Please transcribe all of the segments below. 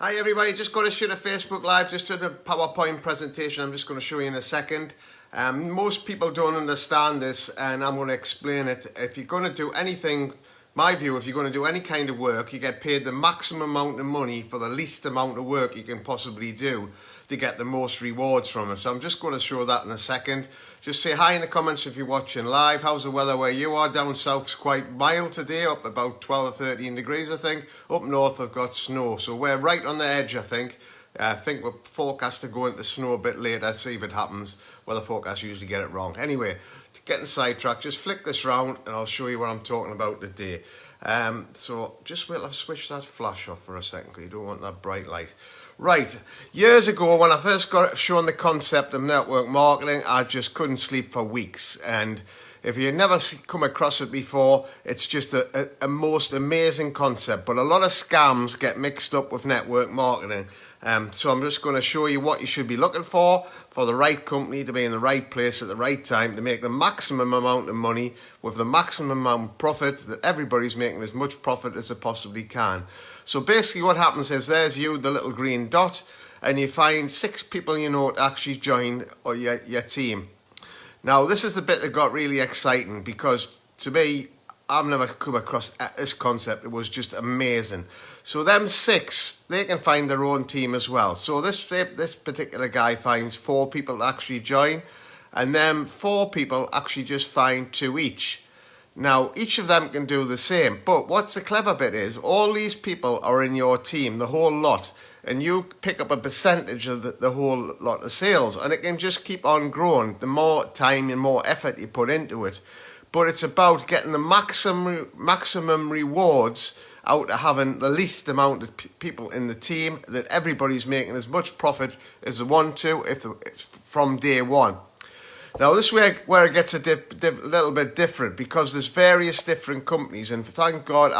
Hi everybody, just going to shoot a Facebook Live, just did a PowerPoint presentation I'm just going to show you in a second. Most people don't understand this and I'm going to explain it. If you're going to do anything, my view, if you're going to do any kind of work, you get paid the maximum amount of money for the least amount of work you can possibly do to get the most rewards from it. So I'm just going to show that in a second. Just say hi in the comments if you're watching live. How's the weather where you are? Down south's quite mild today, up about 12 or 13 degrees I think. Up north I've got snow, so we're right on the edge I think. I think we're forecast to go into snow a bit later, see if it happens. Weather forecasts usually get it wrong. Anyway, getting sidetracked, just flick this round and I'll show you what I'm talking about today. So just wait, I'll switch that flash off for a second because you don't want that bright light. Right, years ago when I first got shown the concept of network marketing, I just couldn't sleep for weeks. And if you've never come across it before, it's just a most amazing concept. But a lot of scams get mixed up with network marketing. So I'm just going to show you what you should be looking for the right company to be in the right place at the right time to make the maximum amount of money with the maximum amount of profit that everybody's making as much profit as they possibly can. So basically what happens is there's you, the little green dot, and you find 6 people you know to actually join or your team. Now this is the bit that got really exciting because to me, I've never come across this concept. It was just amazing. So them 6, they can find their own team as well. So this particular guy finds 4 people to actually join, and them 4 people actually just find 2 each. Now, each of them can do the same, but what's the clever bit is all these people are in your team, the whole lot, and you pick up a percentage of the whole lot of sales, and it can just keep on growing the more time and more effort you put into it. But it's about getting the maximum rewards out of having the least amount of people in the team, that everybody's making as much profit as they want to from day one. Now this is where it gets a little bit different because there's various different companies, and thank God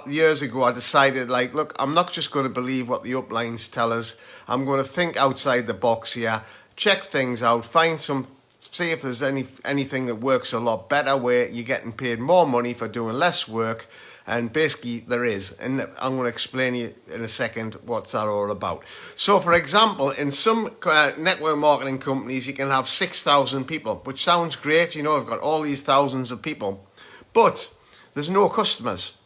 years ago I decided, like, look, I'm not just going to believe what the uplines tell us. I'm going to think outside the box here, check things out, see if there's anything that works a lot better where you're getting paid more money for doing less work. And basically there is, and I'm going to explain you in a second what's that all about. So for example, in some network marketing companies you can have 6,000 people, which sounds great, you know, I've got all these thousands of people, but there's no customers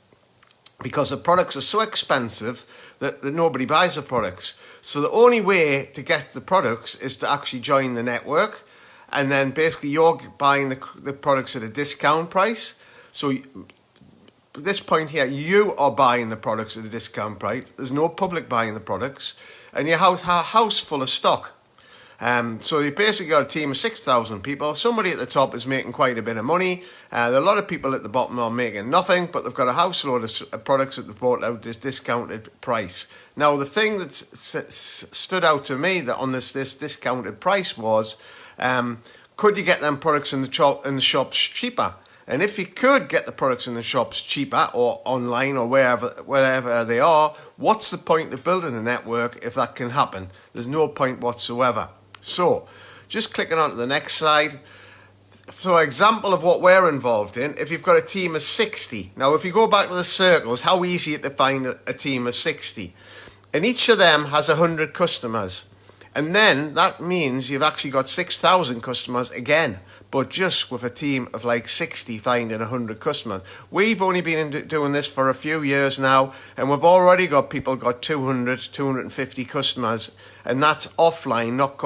because the products are so expensive that nobody buys the products. So the only way to get the products is to actually join the network, and then basically you're buying the products at a discount price. So at this point here, you are buying the products at a discount price. There's no public buying the products, and you have a house full of stock. So you basically got a team of 6,000 people. Somebody at the top is making quite a bit of money. There are a lot of people at the bottom are making nothing, but they've got a house load of products that they've bought out at this discounted price. Now, the thing that stood out to me that on this discounted price was, could you get them products in the shops cheaper? And if you could get the products in the shops cheaper or online or wherever they are, what's the point of building a network if that can happen? There's no point whatsoever. So just clicking on to the next slide. So example of what we're involved in, if you've got a team of 60. Now, if you go back to the circles, how easy it to find a team of 60. And each of them has 100 customers. And then that means you've actually got 6,000 customers again, but just with a team of like 60 finding 100 customers. We've only been doing this for a few years now, and we've already got 250 customers, and that's offline, not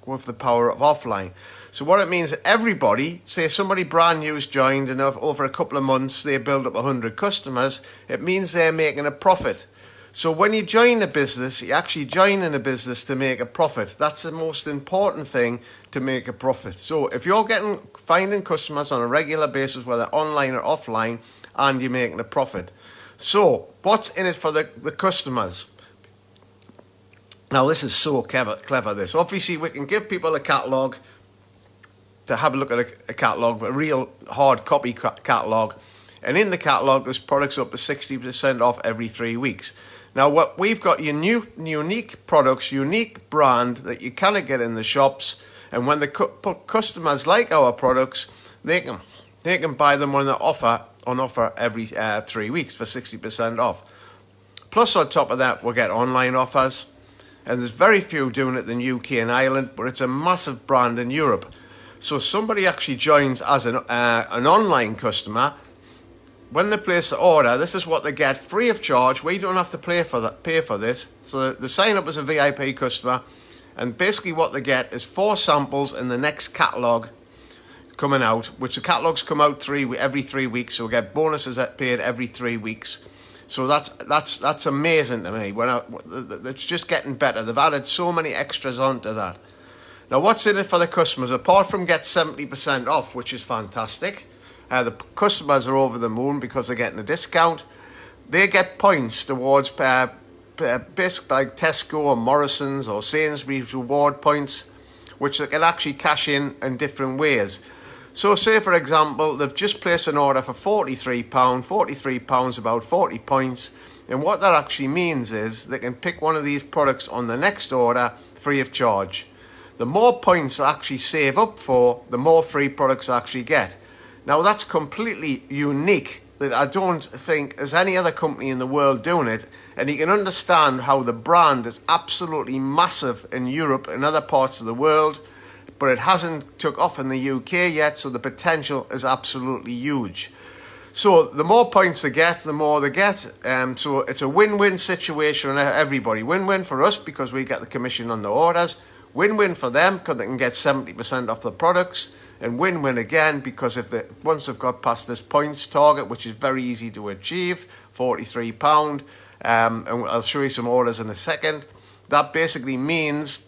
with the power of offline. So what it means, everybody, say somebody brand new's joined and over a couple of months they build up 100 customers, it means they're making a profit. So when you join a business, you actually join in a business to make a profit. That's the most important thing, to make a profit. So if you're finding customers on a regular basis, whether online or offline, and you're making a profit. So what's in it for the customers? Now this is so clever this. Obviously we can give people a catalogue to have a look at a catalogue, a real hard copy catalogue. And in the catalogue there's products up to 60% off every 3 weeks. Now, what we've got your unique products, unique brand that you cannot get in the shops, and when the customers like our products, they can buy them on offer every 3 weeks for 60% off. Plus on top of that, we'll get online offers. And there's very few doing it in the UK and Ireland, but it's a massive brand in Europe. So somebody actually joins as an online customer. When they place the order, this is what they get free of charge. We don't have to pay for this. So they sign up as a VIP customer, and basically what they get is 4 samples in the next catalogue coming out, which the catalogues come out every 3 weeks. So we get bonuses paid every 3 weeks. So that's amazing to me. It's just getting better. They've added so many extras onto that. Now, what's in it for the customers? Apart from get 70% off, which is fantastic. The customers are over the moon because they're getting a discount. They get points towards basically like Tesco or Morrison's or Sainsbury's reward points, which they can actually cash in different ways. So say, for example, they've just placed an order for £43. £43 about 40 points. And what that actually means is they can pick one of these products on the next order free of charge. The more points they actually save up for, the more free products they actually get. Now, that's completely unique, that I don't think there's any other company in the world doing it. And you can understand how the brand is absolutely massive in Europe and other parts of the world, but it hasn't took off in the UK yet, so the potential is absolutely huge. So the more points they get, the more they get. So it's a win-win situation for everybody. Win-win for us because we get the commission on the orders. Win-win for them because they can get 70% off the products. And win-win again because once they've got past this points target, which is very easy to achieve, £43, and I'll show you some orders in a second, that basically means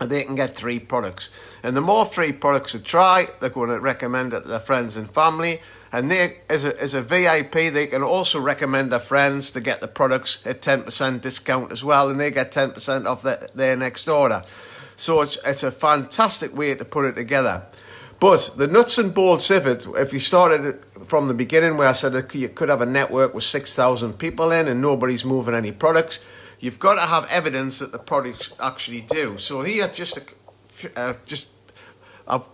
they can get 3 products. And the more 3 products they try, they're going to recommend it to their friends and family. And they, as a VIP, they can also recommend their friends to get the products at 10% discount as well, and they get 10% off their next order. So it's a fantastic way to put it together. But the nuts and bolts of it, if you started it from the beginning where I said that you could have a network with 6,000 people in and nobody's moving any products, you've got to have evidence that the products actually do. So here,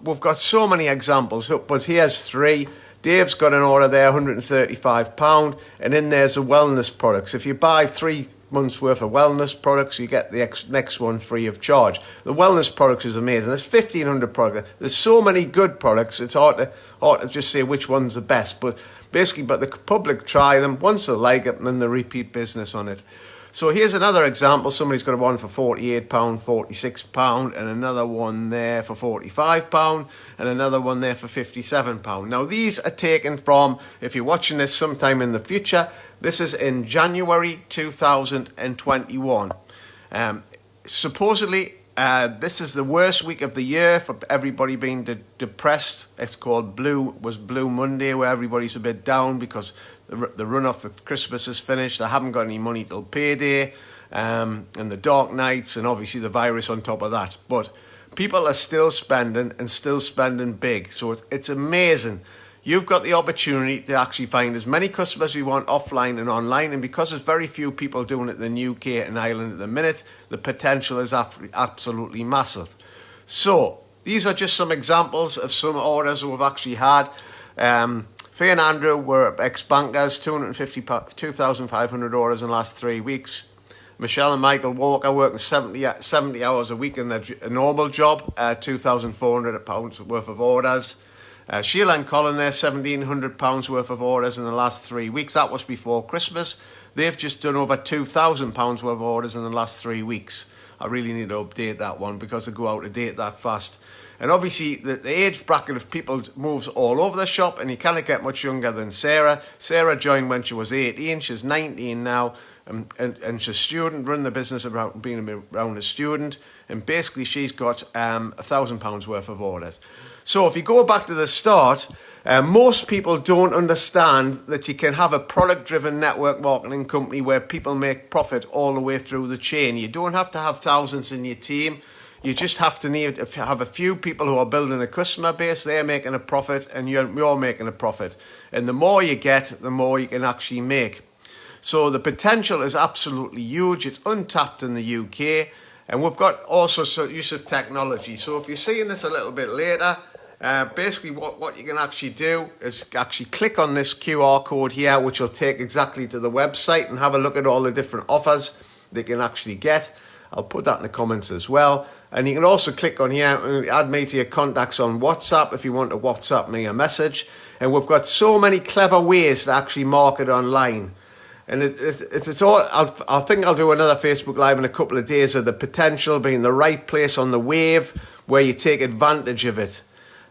we've got so many examples, but here's 3. Dave's got an order there, £135, and in there's the wellness products. If you buy 3 months worth of wellness products, you get the next one free of charge. The wellness products is amazing. There's 1,500 products. There's so many good products, it's hard to just say which one's the best. But the public try them, once they like it, and then they repeat business on it. So here's another example. Somebody's got one for £48, £46, and another one there for £45, and another one there for £57. Now, these are taken from, if you're watching this sometime in the future, this is in January 2021. Supposedly, this is the worst week of the year for everybody being depressed. It's called Blue Monday, where everybody's a bit down because the run-off of Christmas is finished. They haven't got any money till payday, and the dark nights, and obviously the virus on top of that. But people are still spending, and still spending big. So it's amazing. You've got the opportunity to actually find as many customers you want offline and online, and because there's very few people doing it in the UK and Ireland at the minute, the potential is absolutely massive. So these are just some examples of some orders we've actually had. Faye and Andrew were ex-bankers, 2,500 orders in the last 3 weeks. Michelle and Michael Walker working 70 hours a week in their normal job, £2,400 worth of orders. Sheila and Colin there, £1,700 worth of orders in the last 3 weeks. That was before Christmas. They've just done over £2,000 worth of orders in the last 3 weeks. I really need to update that one because they go out of date that fast. And obviously, the age bracket of people moves all over the shop, and you can't get much younger than Sarah. Sarah joined when she was 18. She's 19 now, and she's a student, running the business about being around a student. And basically, she's got £1,000 worth of orders. So if you go back to the start, most people don't understand that you can have a product-driven network marketing company where people make profit all the way through the chain. You don't have to have thousands in your team. You just have to have a few people who are building a customer base. They're making a profit, and you're making a profit. And the more you get, the more you can actually make. So the potential is absolutely huge. It's untapped in the UK. And we've got also use of technology. So if you're seeing this a little bit later, Basically, what you can actually do is actually click on this QR code here, which will take exactly to the website, and have a look at all the different offers they can actually get. I'll put that in the comments as well. And you can also click on here and add me to your contacts on WhatsApp if you want to WhatsApp me a message. And we've got so many clever ways to actually market online. And it's all, I think I'll do another Facebook Live in a couple of days of the potential being the right place on the wave where you take advantage of it.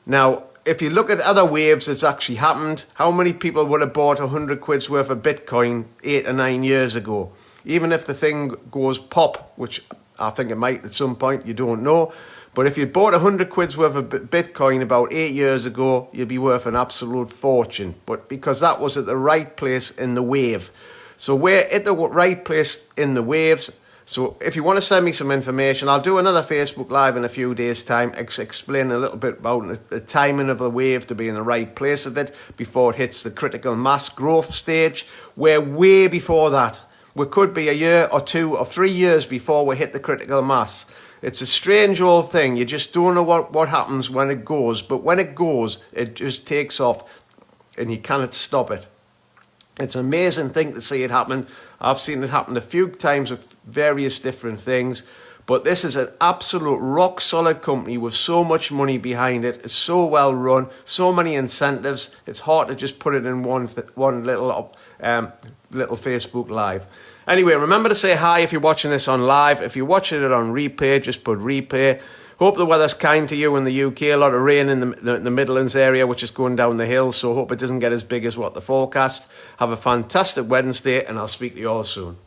Now, if you look at other waves that's actually happened, how many people would have bought 100 quid's worth of Bitcoin 8 or 9 years ago? Even if the thing goes pop, which I think it might at some point, you don't know. But if you bought 100 quid's worth of Bitcoin about 8 years ago, you'd be worth an absolute fortune. But because that was at the right place in the wave. So we're at the right place in the waves. So if you want to send me some information, I'll do another Facebook Live in a few days' time, explain a little bit about the timing of the wave to be in the right place of it before it hits the critical mass growth stage. We're way before that. We could be a year or 2 or 3 years before we hit the critical mass. It's a strange old thing. You just don't know what happens when it goes. But when it goes, it just takes off and you cannot stop it. It's an amazing thing to see it happen. I've seen it happen a few times with various different things. But this is an absolute rock solid company with so much money behind it. It's so well run, so many incentives. It's hard to just put it in one little Facebook Live. Anyway, remember to say hi if you're watching this on live. If you're watching it on replay, just put replay. Hope the weather's kind to you in the UK. A lot of rain in the Midlands area, which is going down the hill. So hope it doesn't get as big as what the forecast. Have a fantastic Wednesday, and I'll speak to you all soon.